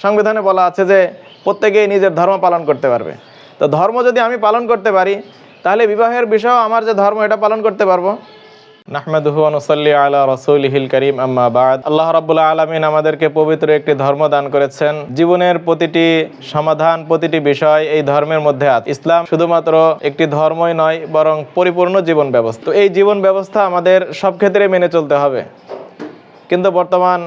সংবিধানে বলা আছে যে প্রত্যেকেই নিজের ধর্ম পালন করতে পারবে। তো ধর্ম যদি আমি পালন করতে পারি, তাহলে বিবাহের বিষয়েও আমার যে ধর্ম এটা পালন করতে পারবো। নাহমাদুহু ওয়া নুসাল্লি আলা রাসূলিহিল কারীম, আম্মা বাদ। আল্লাহ রাব্বুল আলামিন আমাদেরকে পবিত্র একটি ধর্ম দান করেছেন। জীবনের প্রতিটি সমাধান, প্রতিটি বিষয় এই ধর্মের মধ্যে আছে। ইসলাম শুধুমাত্র একটি ধর্মই নয়, বরং পরিপূর্ণ জীবন ব্যবস্থা। তো এই জীবন ব্যবস্থা আমাদের সব ক্ষেত্রে মেনে চলতে হবে। কিন্তু বর্তমান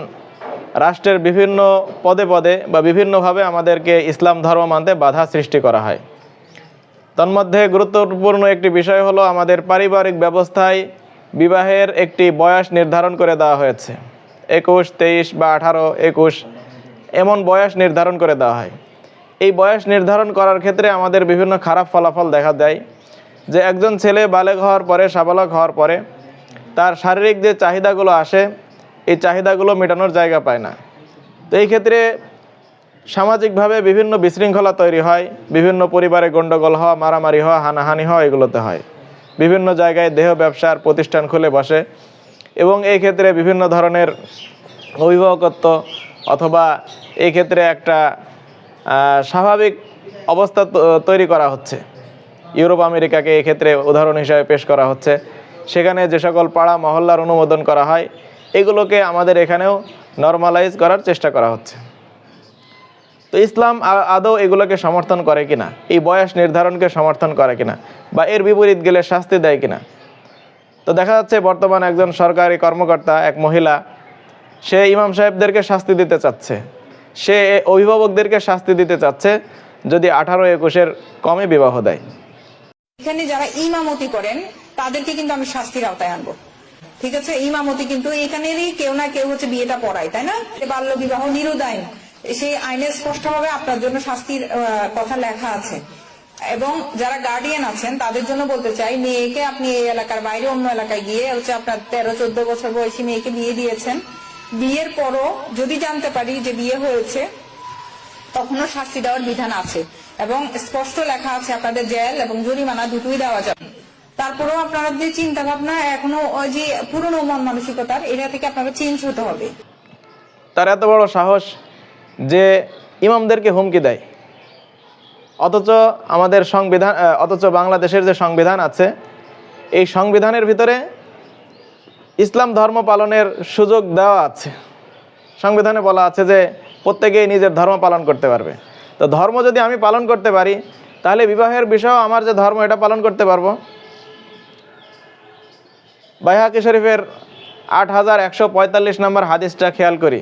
রাষ্ট্রের বিভিন্ন পদে পদে বা বিভিন্নভাবে আমাদেরকে ইসলাম ধর্ম মানতে বাধা সৃষ্টি করা হয়। তন্মধ্যে গুরুত্বপূর্ণ একটি বিষয় হলো আমাদের পারিবারিক ব্যবস্থায় বিবাহের একটি বয়স নির্ধারণ করে দেওয়া হয়েছে। 21, 23 বা 18, 21 এমন বয়স নির্ধারণ করে দেওয়া হয়। এই বয়স নির্ধারণ করার ক্ষেত্রে আমাদের বিভিন্ন খারাপ ফলাফল দেখা দেয়। যে একজন ছেলে বালেগ হওয়ার পরে, সাবালক হওয়ার পরে তার শারীরিক যে চাহিদাগুলো আসে, এই চাহিদাগুলো মেটানোর জায়গা পায় না। তো এই ক্ষেত্রে সামাজিকভাবে বিভিন্ন বিশৃঙ্খলা তৈরি হয়, বিভিন্ন পরিবারে গণ্ডগোল হওয়া, মারামারি হওয়া, হানাহানি হওয়া এগুলোতে হয়। বিভিন্ন জায়গায় দেহ ব্যবসার প্রতিষ্ঠান খুলে বসে এবং এই ক্ষেত্রে বিভিন্ন ধরনের অভিভাবকত্ব অথবা এই ক্ষেত্রে একটা স্বাভাবিক অবস্থা তৈরি করা হচ্ছে। ইউরোপ আমেরিকাকে এই ক্ষেত্রে উদাহরণ হিসাবে পেশ করা হচ্ছে। সেখানে যে সকল পাড়া মহল্লার অনুমোদন করা হয়, এগুলোকে আমাদের এখানেও নরমালাইজ করার চেষ্টা করা হচ্ছে। তো ইসলাম আদৌ এগুলোকে সমর্থন করে কিনা, এই বয়স নির্ধারণকে সমর্থন করে কিনা, বা এর বিপরীত গেলে শাস্তি দেয় কিনা। তো দেখা যাচ্ছে বর্তমান একজন সরকারি কর্মকর্তা, এক মহিলা, সে ইমাম সাহেবদেরকে শাস্তি দিতে চাচ্ছে, সে অভিভাবকদেরকে শাস্তি দিতে চাচ্ছে যদি 18-21 কমে বিবাহ দেয়। এখানে যারা ইমামতি করেন তাদেরকে কিন্তু আমি শাস্তির আওতায় আনবো। ঠিক আছে, ইমামতি কিন্তু এখানেরই কেউ না কেউ হচ্ছে বিয়েটা পড়ায়, তাই না? বাল্য বিবাহ নিরোধ আইন, সেই আইনে স্পষ্টভাবে আপনার জন্য শাস্তির কথা লেখা আছে। এবং যারা গার্ডিয়ান আছেন তাদের জন্য বলতে চাই, মেয়েকে আপনি এই এলাকার বাইরে অন্য এলাকায় গিয়ে হচ্ছে আপনার 13-14 বছর বয়সী মেয়েকে বিয়ে দিয়েছেন, বিয়ের পরও যদি জানতে পারি যে বিয়ে হয়েছে, তখনও শাস্তি দেওয়ার বিধান আছে এবং স্পষ্ট লেখা আছে আপনাদের জেল এবং জরিমানা দুটোই দেওয়া যাবে। তারপরেও আপনারা যে চিন্তা ভাবনা এখনো ওই যে পুরনো মন মানসিকতার, এটা থেকে আপনারা চেঞ্জ হতে হবে। তার এত বড় সাহস যে ইমামদেরকে হুমকি দেয়, অথচ আমাদের সংবিধান, অথচ বাংলাদেশের যে সংবিধান আছে, এই সংবিধানের ভিতরে ইসলাম ধর্ম পালনের সুযোগ দেওয়া আছে। সংবিধানে বলা আছে যে প্রত্যেকেই নিজের ধর্ম পালন করতে পারবে। তো ধর্ম যদি আমি পালন করতে পারি, তাহলে বিবাহের বিষয়েও আমার যে ধর্ম এটা পালন করতে পারবো। বাইহাকি শরীফের 8145 নম্বর হাদিসটা খেয়াল করি।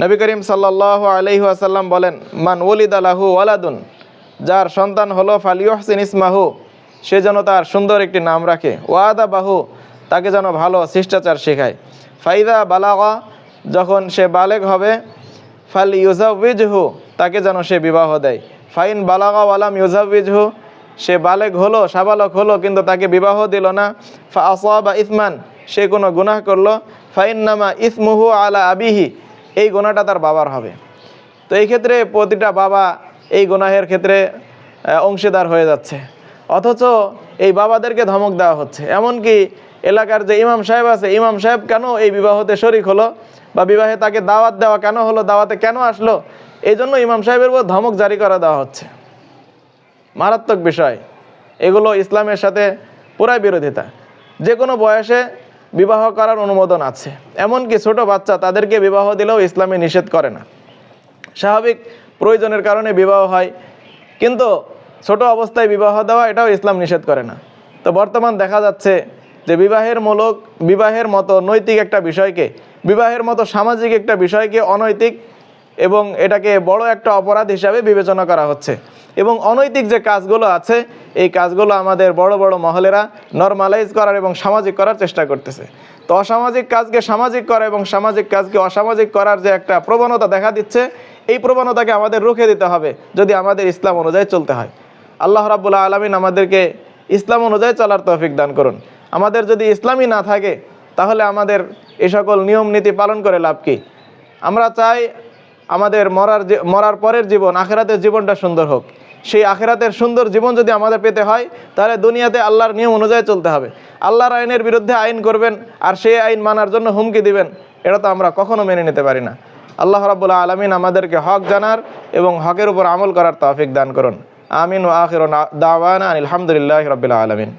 নবী করিম সাল্লাল্লাহু আলাইহি ওয়াসাল্লাম বলেন, মান ওয়ালিদা লাহু ওয়ালাদুন, যার সন্তান হলো ফালিউহসিন ইসমাহু, সে যেন তার সুন্দর একটি নাম রাখে। ওয়াদা বাহু, তাকে যেন ভালো শিষ্টাচার শেখায়। ফাইদা বালাগা, যখন সে বালেগ হবে, ফাল ইউজাউইজহু, তাকে যেন সে বিবাহ দেয়। ফাইন বালাগা ওয়ালাম ইউজাউইজহু, সে বালেগ হলো, সাবালক হলো, কিন্তু তাকে বিবাহ দিল না। ফা আসাবা ইসমান, সে কোনো গুনাহ করলো। ফাইন্নামা ইসমুহু আলা আবিহি, এই গুনাহটা তার বাবার হবে। তো এই ক্ষেত্রে প্রতিটা বাবা এই গুনাহের ক্ষেত্রে অংশীদার হয়ে যাচ্ছে, অথচ এই বাবাদেরকে ধমক দেওয়া হচ্ছে। এমনকি এলাকার যে ইমাম সাহেব আছে, ইমাম সাহেব কেন এই বিবাহতে শরিক হলো বা বিবাহে তাকে দাওয়াত দেওয়া কেন হলো, দাওয়াতে কেন আসলো, এই জন্য ইমাম সাহেবের উপর ধমক জারি করে দেওয়া হচ্ছে। মারাত্মক বিষয় এগুলো, ইসলামের সাথে পুরাই বিরোধিতা। যে কোনো বয়সে বিবাহ করার অনুমোদন আছে, এমনকি ছোট বাচ্চা, তাদেরকে বিবাহ দিলেও ইসলামে নিষেধ করে না। স্বাভাবিক প্রয়োজনের কারণে বিবাহ হয়, কিন্তু ছোট অবস্থায় বিবাহ দেওয়া এটাও ইসলাম নিষেধ করে না। তো বর্তমান দেখা যাচ্ছে যে বিবাহের মতো নৈতিক একটা বিষয়কে, বিবাহের মতো সামাজিক একটা বিষয়কে অনৈতিক এবং এটাকে বড় একটা অপরাধ হিসাবে বিবেচনা করা হচ্ছে। এবং অনৈতিক যে কাজগুলো আছে, এই কাজগুলো আমাদের বড় বড় মহলেরা নরমালাইজ করার এবং সামাজিক করার চেষ্টা করতেছে। তো অসামাজিক কাজকে সামাজিক করা এবং সামাজিক কাজকে অসামাজিক করার যে একটা প্রবণতা দেখা দিচ্ছে, এই প্রবণতাকে আমাদের রুখে দিতে হবে যদি আমাদের ইসলাম অনুযায়ী চলতে হয়। আল্লাহ রাব্বুল আলামিন আমাদেরকে ইসলাম অনুযায়ী চলার তৌফিক দান করুন। আমাদের যদি ইসলামই না থাকে, তাহলে আমাদের এই সকল নিয়ম নীতি পালন করে লাভ কি? আমরা চাই আমাদের মরার পরের জীবন, আখিরাতের জীবনটা সুন্দর হোক। সেই আখিরাতের সুন্দর জীবন যদি আমাদের পেতে হয়, তাহলে দুনিয়াতে আল্লাহর নিয়ম অনুযায়ী চলতে হবে। আল্লাহর আইনের বিরুদ্ধে আইন করবেন আর সেই আইন মানার জন্য হুমকি দিবেন, এটা তো আমরা কখনো মেনে নিতে পারি না। আল্লাহ রাব্বুল আলামিন আমাদেরকে হক জানার এবং হকের উপর আমল করার তৌফিক দান করুন। আমিন ওয়া আখিরু দাওয়ানা আলহামদুলিল্লাহি রাব্বিল আলামিন।